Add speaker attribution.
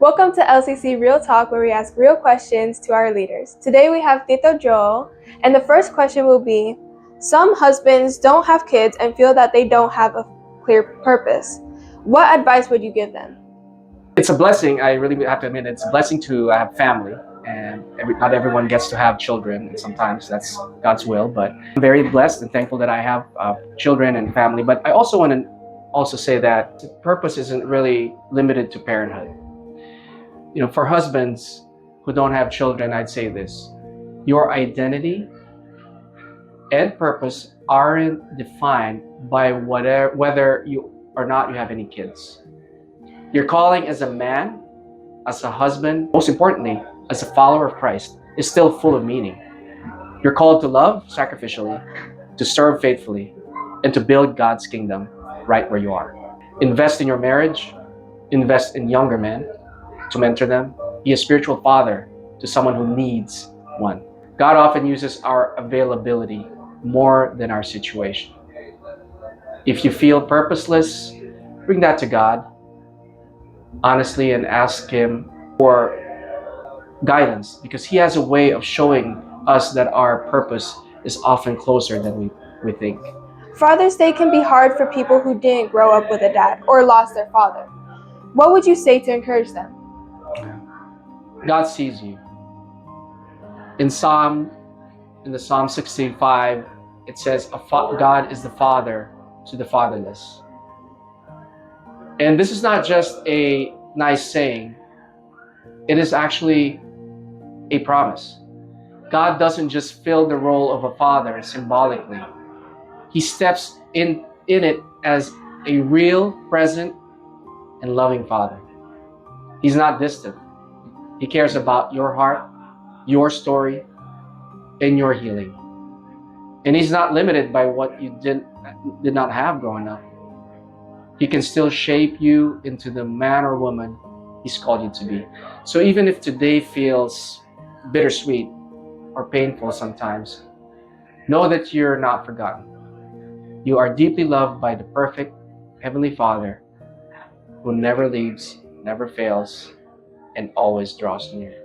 Speaker 1: Welcome to LCC Real Talk, where we ask real questions to our leaders. Today we have Tito Joel, and the first question will be, some husbands don't have kids and feel that they don't have a clear purpose. What advice would you give them?
Speaker 2: It's a blessing. I really have to admit, it's a blessing to have family, and not everyone gets to have children, and sometimes that's God's will. But I'm very blessed and thankful that I have children and family. But I also want to say that the purpose isn't really limited to parenthood. For husbands who don't have children, I'd say this: your identity and purpose aren't defined by whether you or not you have any kids. Your calling as a man, as a husband, most importantly, as a follower of Christ, is still full of meaning. You're called to love sacrificially, to serve faithfully, and to build God's kingdom right where you are. Invest in your marriage, invest in younger men to mentor them, be a spiritual father to someone who needs one. God often uses our availability more than our situation. If you feel purposeless, bring that to God honestly and ask Him for guidance, because He has a way of showing us that our purpose is often closer than we think.
Speaker 1: Father's Day can be hard for people who didn't grow up with a dad or lost their father. What would you say to encourage them?
Speaker 2: God sees you. In the Psalm 65, it says, God is the father to the fatherless. And this is not just a nice saying, it is actually a promise. God doesn't just fill the role of a father symbolically. He steps in it as a real, present, and loving father. He's not distant. He cares about your heart, your story, and your healing. And He's not limited by what you did not have growing up. He can still shape you into the man or woman He's called you to be. So even if today feels bittersweet or painful sometimes, know that you're not forgotten. You are deeply loved by the perfect Heavenly Father who never leaves, never fails, and always draws near.